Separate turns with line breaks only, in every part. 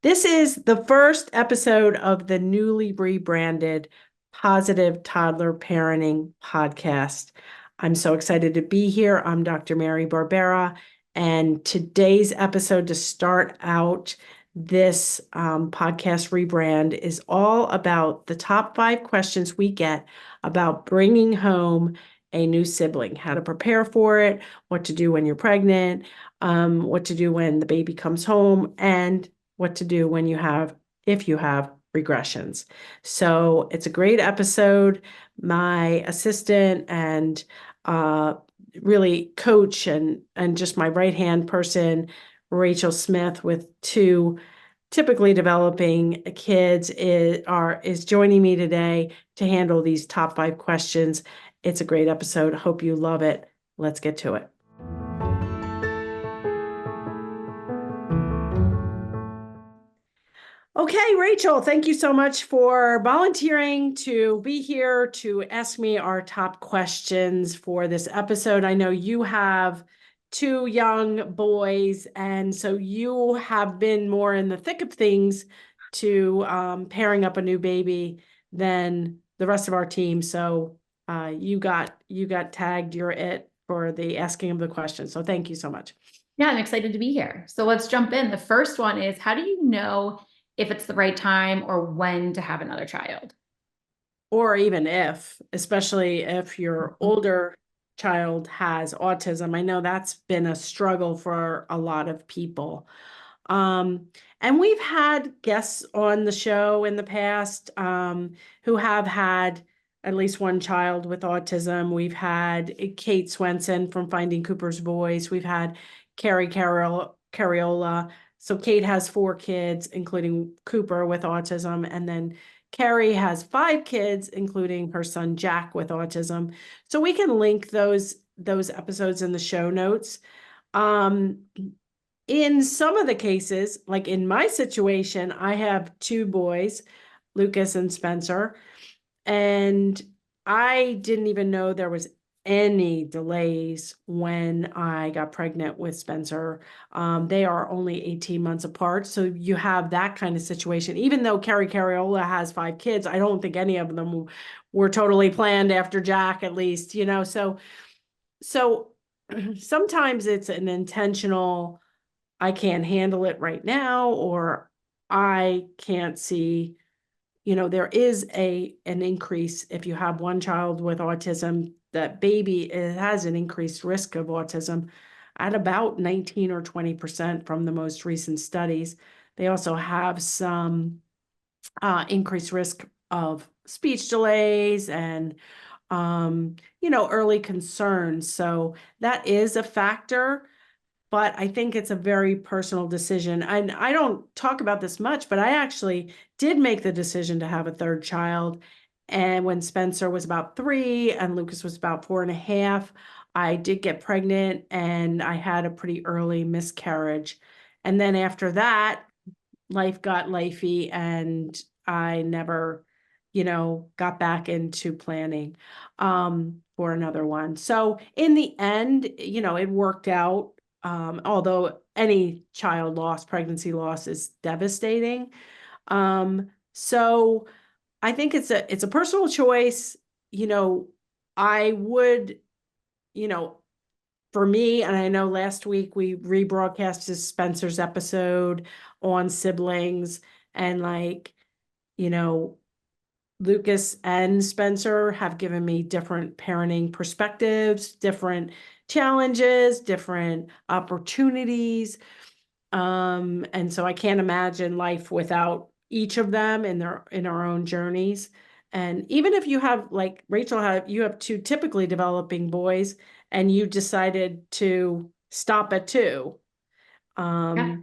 This is the first episode of the newly rebranded Positive Toddler Parenting Podcast. I'm so excited to be here. I'm Dr. Mary Barbera, and today's episode to start out this podcast rebrand is all about the top 5 questions we get about bringing home a new sibling, how to prepare for it, what to do when you're pregnant, what to do when the baby comes home, and what to do when if you have regressions. So it's a great episode. My assistant and really coach and just my right-hand person, Rachel Smith, with 2 typically developing kids, is joining me today to handle these top 5 questions. It's a great episode. Hope you love it. Let's get to it. Okay, Rachel, thank you so much for volunteering to be here to ask me our top questions for this episode. I know you have 2 young boys, and so you have been more in the thick of things to pairing up a new baby than the rest of our team. So you got tagged. You're it for the asking of the questions. So thank you so much.
Yeah, I'm excited to be here. So let's jump in. The first one is, how do you know if it's the right time or when to have another child?
Or even especially if your older child has autism. I know that's been a struggle for a lot of people. And we've had guests on the show in the past who have had at least one child with autism. We've had Kate Swenson from Finding Cooper's Voice. We've had Carrie Carriola. So Kate has 4 kids, including Cooper with autism. And then Carrie has 5 kids, including her son Jack with autism. So we can link those episodes in the show notes. In some of the cases, like in my situation, I have 2 boys, Lucas and Spencer, and I didn't even know there was any delays when I got pregnant with Spencer. They are only 18 months apart. So you have that kind of situation. Even though Carrie Carriola has 5 kids, I don't think any of them were totally planned after Jack, at least, So sometimes it's an intentional, I can't handle it right now, or I can't see, there is an increase if you have one child with autism. That baby, it has an increased risk of autism at about 19 or 20% from the most recent studies. They also have some increased risk of speech delays and early concerns. So that is a factor, but I think it's a very personal decision. And I don't talk about this much, but I actually did make the decision to have a 3rd child. And when Spencer was about 3 and Lucas was about 4.5, I did get pregnant and I had a pretty early miscarriage. And then after that, life got lifey and I never, got back into planning for another one. So in the end, it worked out. Although any child loss, pregnancy loss is devastating. So I think it's a personal choice. I would, for me, and I know last week we rebroadcasted Spencer's episode on siblings, and Lucas and Spencer have given me different parenting perspectives, different challenges, different opportunities. And so I can't imagine life without each of them in our own journeys. And even if you have, like Rachel you have 2 typically developing boys and you decided to stop at 2.
Yeah.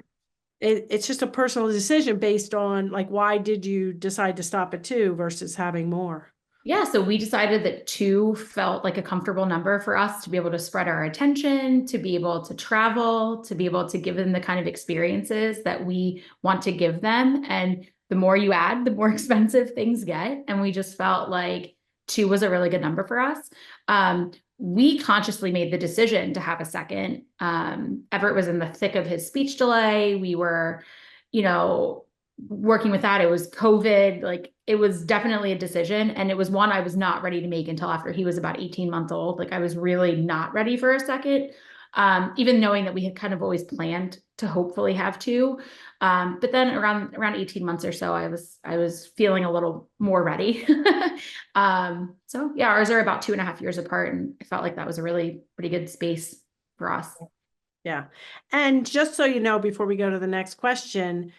It's just a personal decision based on why did you decide to stop at 2 versus having more?
Yeah, so we decided that 2 felt like a comfortable number for us to be able to spread our attention, to be able to travel, to be able to give them the kind of experiences that we want to give them. And the more you add, the more expensive things get. And we just felt like 2 was a really good number for us. We consciously made the decision to have a second. Everett was in the thick of his speech delay. We were, working with that, it was COVID, like it was definitely a decision. And it was one I was not ready to make until after he was about 18 months old. Like I was really not ready for a second. Even knowing that we had kind of always planned to hopefully have two. But then around 18 months or so, I was feeling a little more ready. So yeah, ours are about 2.5 years apart, and I felt like that was a really pretty good space for us.
Yeah. And just so you know, before we go to the next question,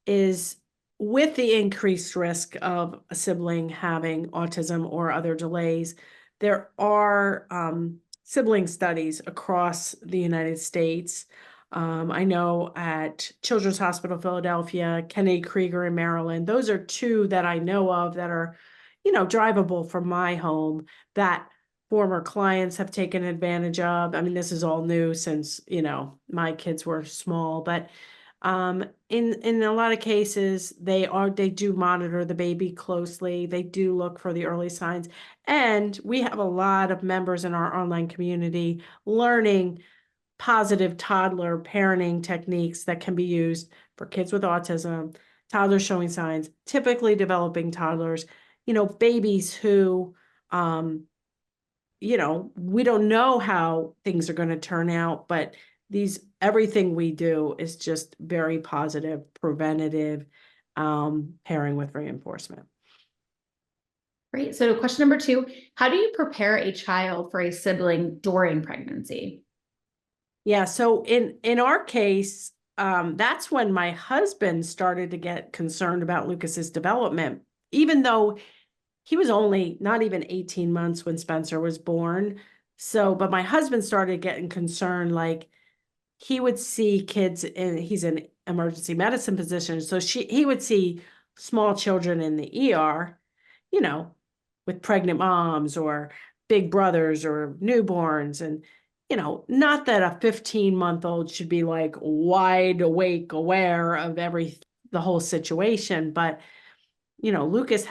is with the increased risk of a sibling having autism or other delays, there are sibling studies across the United States. I know at Children's Hospital Philadelphia, Kennedy Krieger in Maryland, those are two that I know of that are, drivable from my home that former clients have taken advantage of. I mean, this is all new since, my kids were small, but in a lot of cases, they do monitor the baby closely. They do look for the early signs. And we have a lot of members in our online community learning positive toddler parenting techniques that can be used for kids with autism, toddlers showing signs, typically developing toddlers, babies who we don't know how things are going to turn out, but everything we do is just very positive, preventative, pairing with reinforcement.
Great. So question number 2, how do you prepare a child for a sibling during pregnancy?
Yeah, so in our case, that's when my husband started to get concerned about Lucas's development, even though he was only not even 18 months when Spencer was born. So, but my husband started getting concerned, like he would see kids he's an emergency medicine physician. So he would see small children in the ER, you know, with pregnant moms or big brothers or newborns. And, not that a 15-month-old should be like wide awake, aware of the whole situation, but Lucas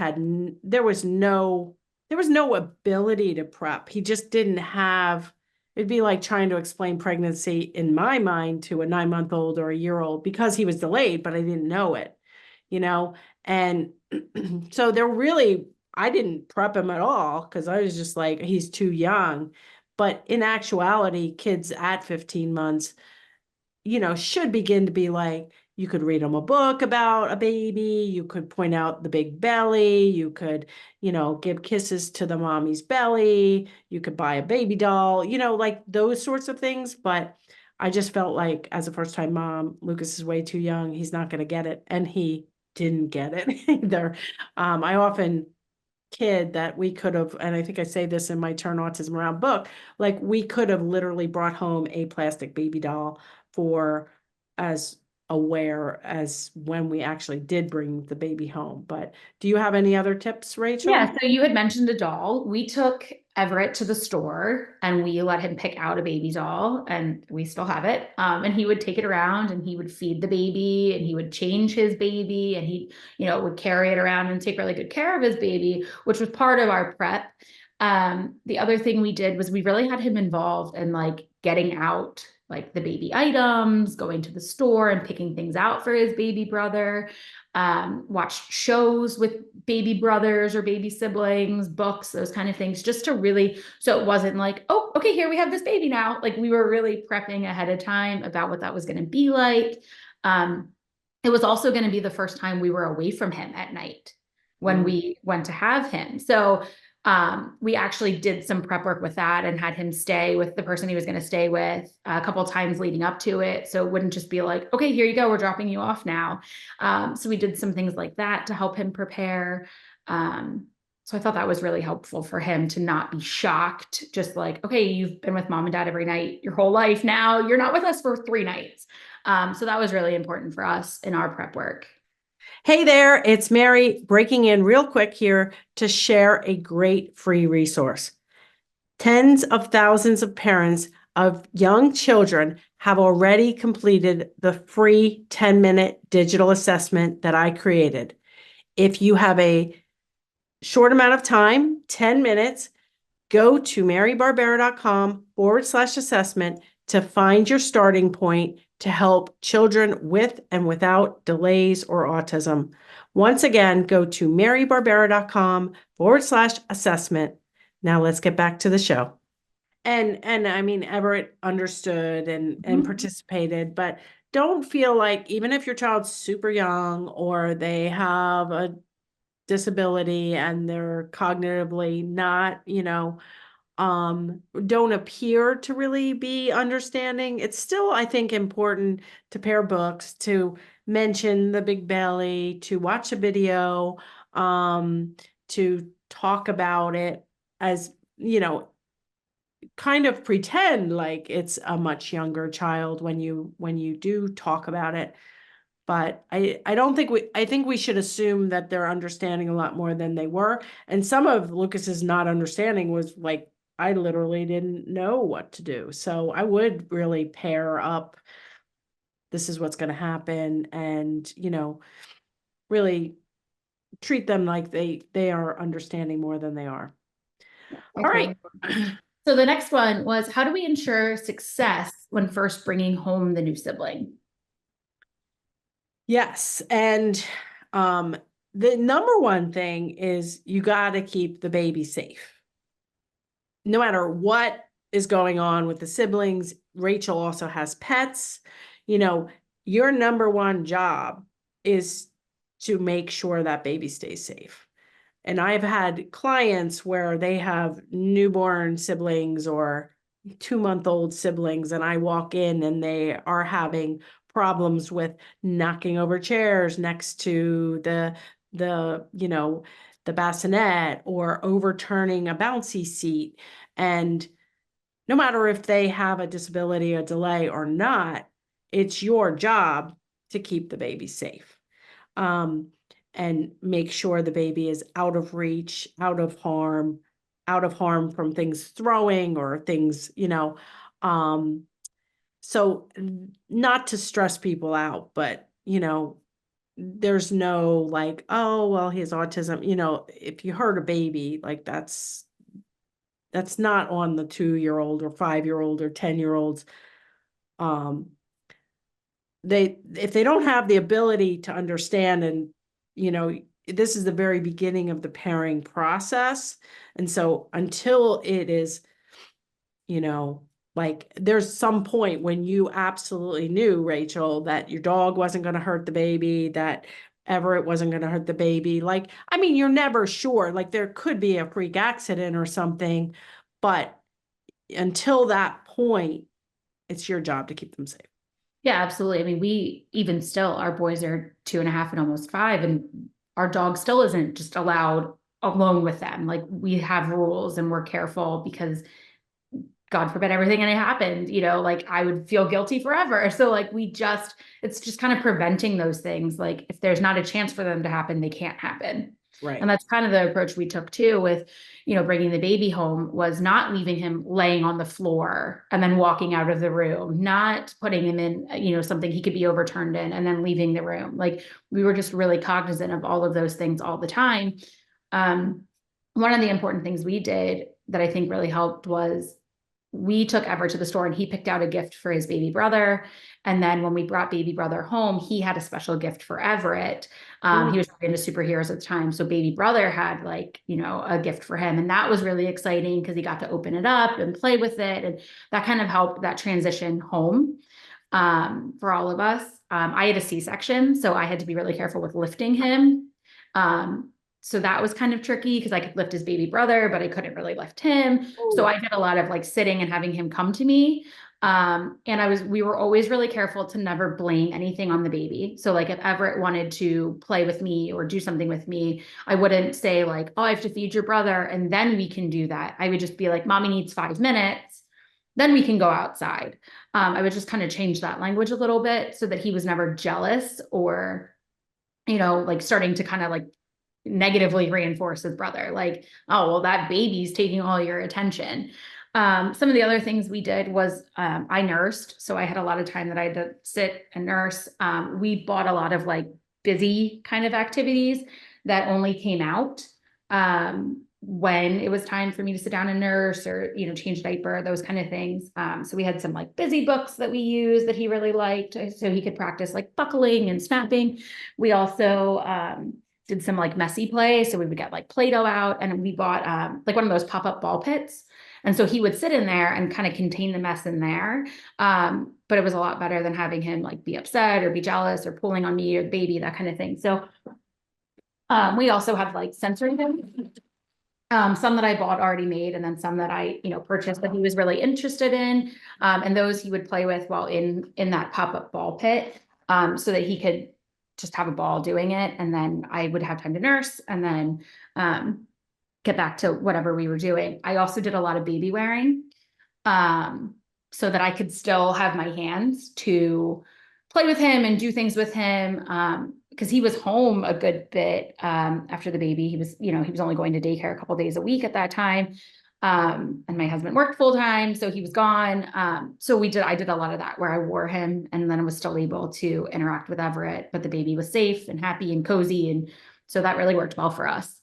there was no ability to prep. He just didn't have, it'd be like trying to explain pregnancy in my mind to a 9-month-old or a year-old because he was delayed, but I didn't know it, you know? And so I didn't prep him at all because I was just like, he's too young. But in actuality, kids at 15 months should begin to be like, you could read them a book about a baby, you could point out the big belly, you could, give kisses to the mommy's belly, you could buy a baby doll, like those sorts of things. But I just felt like as a first-time mom, Lucas is way too young. He's not going to get it. And he didn't get it either. I often kid that we could have, and I think I say this in my Turn Autism Around book, like we could have literally brought home a plastic baby doll for as aware as when we actually did bring the baby home. But do you have any other tips, Rachel?
Yeah, so you had mentioned a doll. We took Everett to the store and we let him pick out a baby doll, and we still have it. And he would take it around and he would feed the baby and he would change his baby, and he, would carry it around and take really good care of his baby, which was part of our prep. The other thing we did was we really had him involved in like getting out like the baby items, going to the store and picking things out for his baby brother. Watched shows with baby brothers or baby siblings, books, those kind of things, just to really, so it wasn't like, oh, okay, here we have this baby now. Like we were really prepping ahead of time about what that was going to be like. It was also going to be the first time we were away from him at night when we went to have him. So we actually did some prep work with that and had him stay with the person he was going to stay with a couple of times leading up to it. So it wouldn't just be like, okay, here you go, we're dropping you off now. So we did some things like that to help him prepare. So I thought that was really helpful for him to not be shocked, just like, okay, you've been with mom and dad every night your whole life. Now you're not with us for 3 nights. So that was really important for us in our prep work.
Hey there, it's Mary breaking in real quick here to share a great free resource. Tens of thousands of parents of young children have already completed the free 10-minute digital assessment that I created. If you have a short amount of time, 10 minutes, go to marybarbera.com/assessment, to find your starting point to help children with and without delays or autism. Once again, go to marybarbera.com/assessment. Now let's get back to the show. And I mean, Everett understood and participated, but don't feel like even if your child's super young or they have a disability and they're cognitively not, don't appear to really be understanding. It's still, I think, important to pair books, to mention the big belly, to watch a video, to talk about it as, kind of pretend like it's a much younger child when you do talk about it. But I don't think I think we should assume that they're understanding a lot more than they were. And some of Lucas's not understanding was like, I literally didn't know what to do. So I would really pair up, this is what's going to happen, and, really treat them like they are understanding more than they are.
I
All
totally
right.
agree. So the next one was, how do we ensure success when first bringing home the new sibling?
Yes. And the number one thing is you got to keep the baby safe. No matter what is going on with the siblings, Rachel also has pets. Your number one job is to make sure that baby stays safe. And I've had clients where they have newborn siblings or 2-month-old siblings, and I walk in and they are having problems with knocking over chairs next to the bassinet or overturning a bouncy seat. And no matter if they have a disability, a delay or not, it's your job to keep the baby safe. And make sure the baby is out of reach, out of harm from things throwing or things, so not to stress people out, but, there's no like, oh, well, he has autism. If you hurt a baby, like that's not on the 2-year-old or 5-year-old or 10-year-olds. Um, if they don't have the ability to understand, and this is the very beginning of the pairing process, and so until it is, like there's some point when you absolutely knew, Rachel, that your dog wasn't going to hurt the baby, that Everett wasn't going to hurt the baby. Like, I mean, you're never sure, like there could be a freak accident or something, but until that point, it's your job to keep them safe.
Yeah, absolutely. I mean, we even still, our boys are 2.5 and almost 5, and our dog still isn't just allowed alone with them. Like we have rules and we're careful because God forbid everything and it happened, like I would feel guilty forever. So like it's just kind of preventing those things. Like if there's not a chance for them to happen, they can't happen.
Right.
And that's kind of the approach we took too with, bringing the baby home, was not leaving him laying on the floor and then walking out of the room, not putting him in, something he could be overturned in and then leaving the room. Like we were just really cognizant of all of those things all the time. One of the important things we did that I think really helped was we took Everett to the store and he picked out a gift for his baby brother. And then when we brought baby brother home, he had a special gift for Everett. He was into superheroes at the time. So baby brother had a gift for him. And that was really exciting because he got to open it up and play with it. And that kind of helped that transition home for all of us. I had a C-section, so I had to be really careful with lifting him. So that was kind of tricky because I could lift his baby brother, but I couldn't really lift him. So I did a lot of sitting and having him come to me. And we were always really careful to never blame anything on the baby. So if Everett wanted to play with me or do something with me, I wouldn't say oh, I have to feed your brother and then we can do that. I would just be like, mommy needs 5 minutes, then we can go outside. I would just kind of change that language a little bit so that he was never jealous or, starting to kind of negatively reinforce his brother. Oh, well, that baby's taking all your attention. Some of the other things we did was I nursed. So I had a lot of time that I had to sit and nurse. We bought a lot of busy kind of activities that only came out when it was time for me to sit down and nurse or, change diaper, those kind of things. So we had some like busy books that we used that he really liked, so he could practice like buckling and snapping. We also did some like messy play. So we would get like Play-Doh out, and we bought like one of those pop-up ball pits. And so he would sit in there and kind of contain the mess in there. But it was a lot better than having him like be upset or be jealous or pulling on me or the baby, that kind of thing. So we also have like sensory things. Some that I bought already made, and then some that I, purchased that he was really interested in. And those he would play with while in that pop-up ball pit, so that he could just have a ball doing it. And then I would have time to nurse and then get back to whatever we were doing. I also did a lot of baby wearing, so that I could still have my hands to play with him and do things with him. Because he was home a good bit after the baby. He was, he was only going to daycare a couple days a week at that time. And my husband worked full time, so he was gone. So I did a lot of that where I wore him, and then I was still able to interact with Everett, but the baby was safe and happy and cozy. And so that really worked well for us.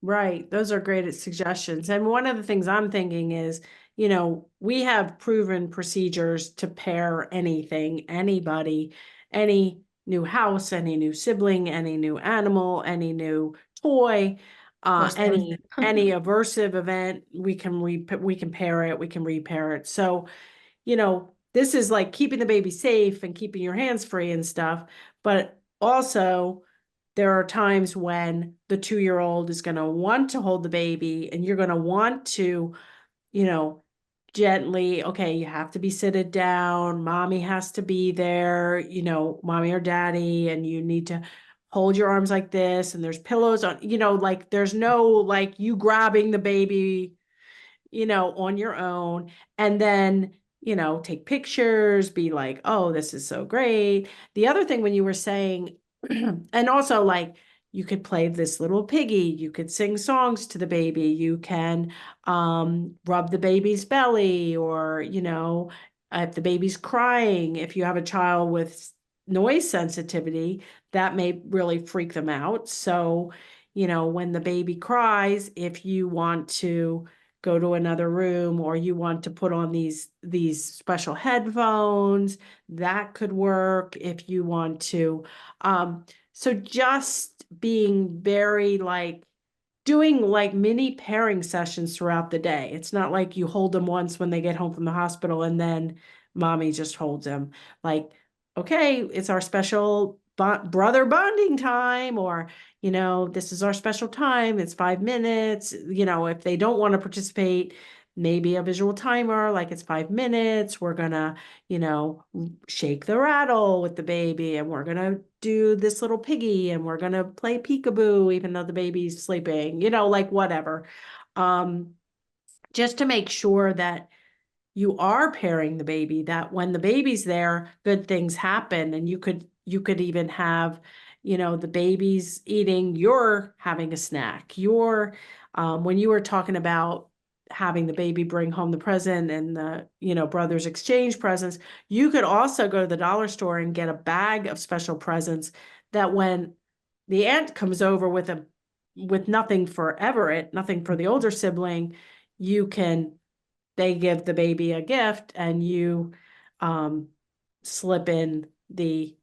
Right. Those are great suggestions. And one of the things I'm thinking is, we have proven procedures to pair anything, anybody, any new house, any new sibling, any new animal, any new toy, any aversive event, we can pair it, we can repair it. So, this is like keeping the baby safe and keeping your hands free and stuff, but also there are times when the 2-year-old is going to want to hold the baby, and you're going to want to, gently, okay, you have to be seated down. Mommy has to be there, mommy or daddy, and you need to hold your arms like this. And there's pillows on, like there's no like you grabbing the baby, on your own. And then, take pictures, be like, oh, this is so great. The other thing when you were saying, and also like, you could play this little piggy, you could sing songs to the baby, you can rub the baby's belly, or, if the baby's crying, if you have a child with noise sensitivity, that may really freak them out. So, when the baby cries, if you want to go to another room, or you want to put on these special headphones, that could work if you want to. So just being very like doing like mini pairing sessions throughout the day. It's not like you hold them once when they get home from the hospital and then mommy just holds them. Like, okay, it's our special brother bonding time, or, this is our special time. It's 5 minutes. If they don't want to participate, maybe a visual timer, like it's 5 minutes. We're gonna, shake the rattle with the baby, and we're gonna do this little piggy, and we're gonna play peekaboo even though the baby's sleeping, like whatever. Just to make sure that you are pairing the baby, that when the baby's there, good things happen. And you could even have, the baby's eating, you're having a snack. When you were talking about having the baby bring home the present, and the, brothers exchange presents, you could also go to the dollar store and get a bag of special presents, that when the aunt comes over with nothing for Everett, nothing for the older sibling, they give the baby a gift, and you slip in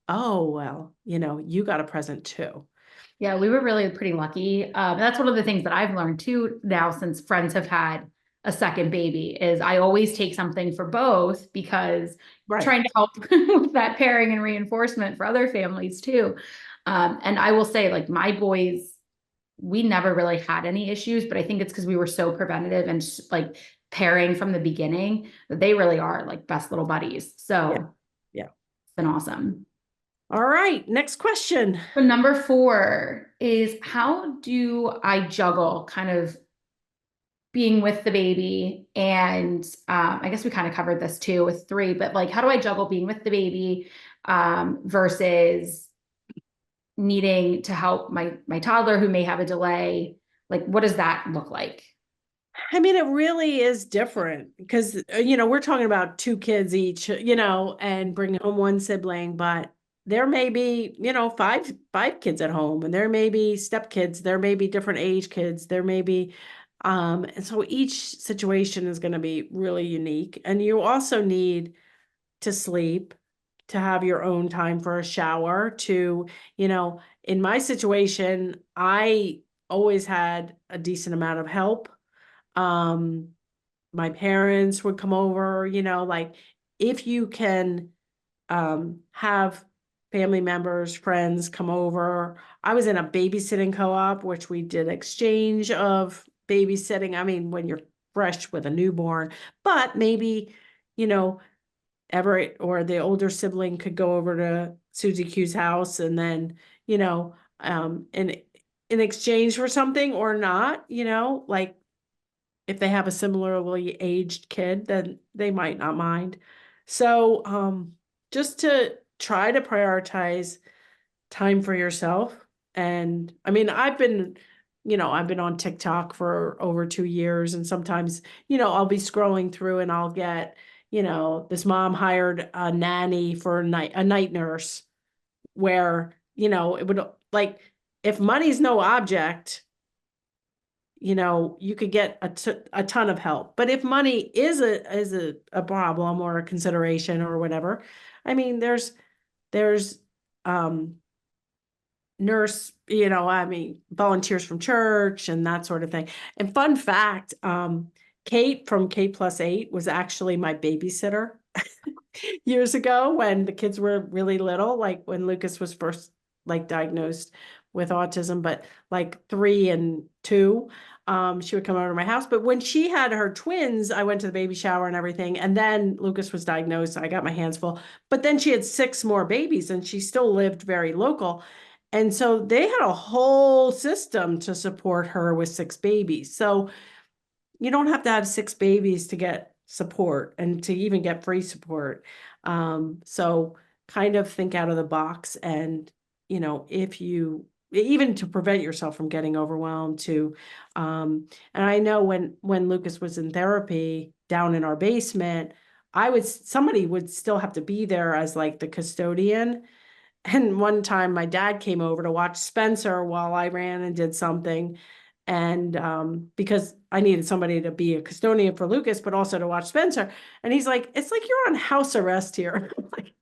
oh, well, you got a present too.
Yeah, we were really pretty lucky. That's one of the things that I've learned too now, since friends have had a second baby, is I always take something for both, because trying to help with that pairing and reinforcement for other families too. And I will say, like, my boys, we never really had any issues, but I think it's because we were so preventative and like pairing from the beginning, that they really are like best little buddies. So
yeah.
it's been awesome.
All right, next question.
So number 4 is, how do I juggle kind of being with the baby? And I guess we kind of covered this too with 3, but like, how do I juggle being with the baby versus needing to help my toddler who may have a delay? Like, what does that look like?
I mean, it really is different because, we're talking about 2 kids each, and bringing home 1 sibling, but there may be, five kids at home, and there may be step kids, there may be different age kids, there may be, And so each situation is going to be really unique. And you also need to sleep, to have your own time for a shower, to, in my situation, I always had a decent amount of help. Um, my parents would come over, like if you can have family members, friends come over. I was in a babysitting co-op, which we did exchange of babysitting. I mean, when you're fresh with a newborn, but maybe, you know, Everett or the older sibling could go over to Susie Q's house and then, in exchange for something or not, like if they have a similarly aged kid, then they might not mind. So, just to try to prioritize time for yourself. And I mean, I've been on TikTok for over 2 years, and sometimes, I'll be scrolling through and I'll get, this mom hired a nanny for a night nurse where, it would like, if money's no object, you could get a ton of help. But if money is a problem or a consideration or whatever, I mean, there's um nurse, volunteers from church and that sort of thing. And fun fact, Kate from K+8 was actually my babysitter years ago when the kids were really little, like when Lucas was first like diagnosed with autism, but like 3 and 2. She would come over to my house. But when she had her twins, I went to the baby shower and everything. And then Lucas was diagnosed. I got my hands full. But then she had 6 more babies and she still lived very local. And so they had a whole system to support her with 6 babies. So you don't have to have 6 babies to get support and to even get free support. So kind of think out of the box and, if you even to prevent yourself from getting overwhelmed too. And I know when Lucas was in therapy down in our basement, somebody would still have to be there as like the custodian. And one time my dad came over to watch Spencer while I ran and did something. And because I needed somebody to be a custodian for Lucas, but also to watch Spencer. And he's like, it's like you're on house arrest here. I'm like,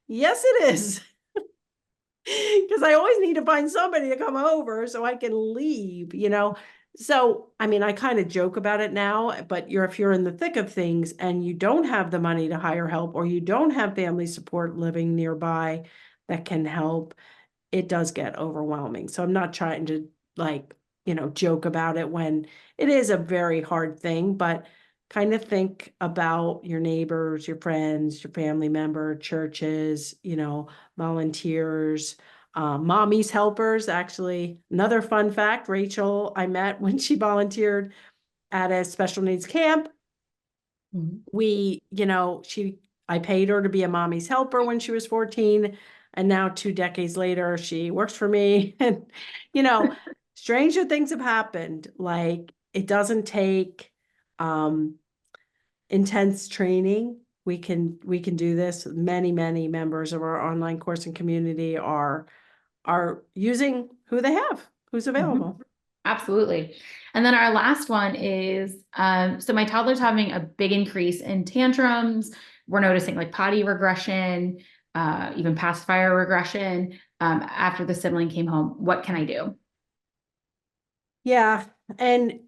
yes, it is. Because I always need to find somebody to come over so I can leave. So, I mean, I kind of joke about it now, but if you're in the thick of things and you don't have the money to hire help or you don't have family support living nearby that can help, it does get overwhelming. So I'm not trying to like, joke about it when it is a very hard thing, but kind of think about your neighbors, your friends, your family member, churches, volunteers, mommy's helpers. Actually, another fun fact, Rachel, I met when she volunteered at a special needs camp. I paid her to be a mommy's helper when she was 14. And now 2 decades later, she works for me. And, stranger things have happened. Like it doesn't take intense training. We can do this. Many members of our online course and community are using who they have, who's available.
Absolutely. And then our last one is, so my toddler's having a big increase in tantrums. We're noticing like potty regression, even pacifier regression, after the sibling came home. What can I do?
Yeah. And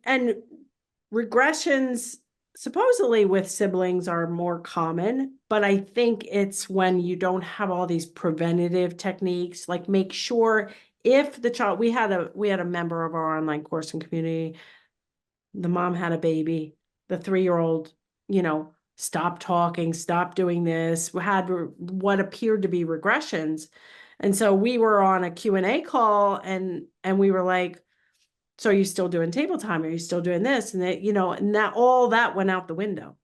regressions supposedly with siblings are more common, but I think it's when you don't have all these preventative techniques, like make sure if the child, we had a member of our online course and community, the mom had a baby, the 3-year-old, stopped talking, stopped doing this, had what appeared to be regressions. And so we were on a Q&A call and we were like, so are you still doing table time? Are you still doing this? And and that all that went out the window.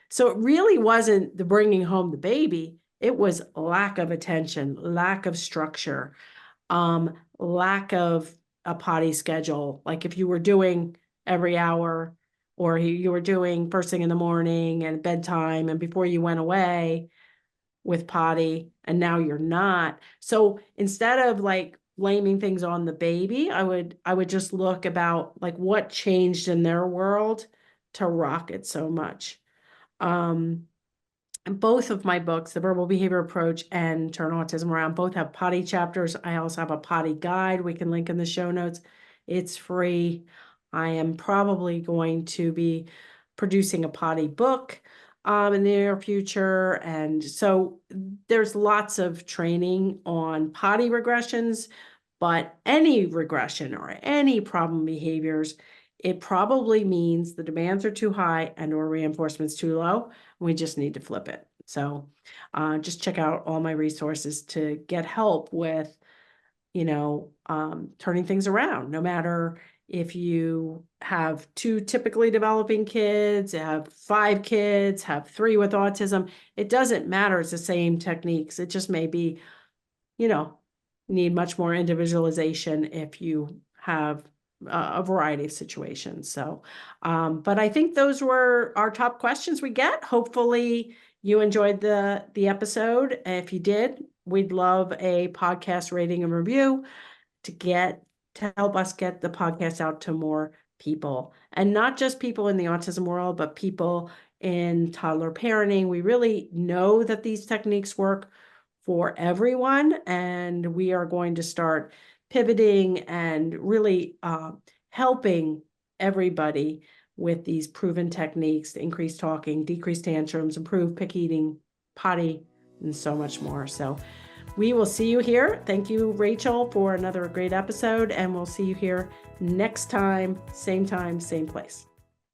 So it really wasn't the bringing home the baby. It was lack of attention, lack of structure, lack of a potty schedule. Like if you were doing every hour or you were doing first thing in the morning and bedtime and before you went away with potty and now you're not. So instead of like blaming things on the baby. I would just look about like what changed in their world to rock it so much. And both of my books, The Verbal Behavior Approach and Turn Autism Around, both have potty chapters. I also have a potty guide we can link in the show notes. It's free. I am probably going to be producing a potty book in the near future. And so there's lots of training on potty regressions, but any regression or any problem behaviors, it probably means the demands are too high and or reinforcement's too low. We just need to flip it. So just check out all my resources to get help with, turning things around, no matter if you have 2 typically developing kids, have 5 kids, have 3 with autism. It doesn't matter. It's the same techniques. It just may be, need much more individualization if you have a variety of situations. So, but I think those were our top questions we get. Hopefully you enjoyed the episode. If you did, we'd love a podcast rating and review to help us get the podcast out to more people, and not just people in the autism world, but people in toddler parenting. We really know that these techniques work for everyone, and we are going to start pivoting and really helping everybody with these proven techniques to increase talking, decrease tantrums, improve pick eating, potty, and so much more. So we will see you here. Thank you, Rachel, for another great episode, and we'll see you here next time, same place.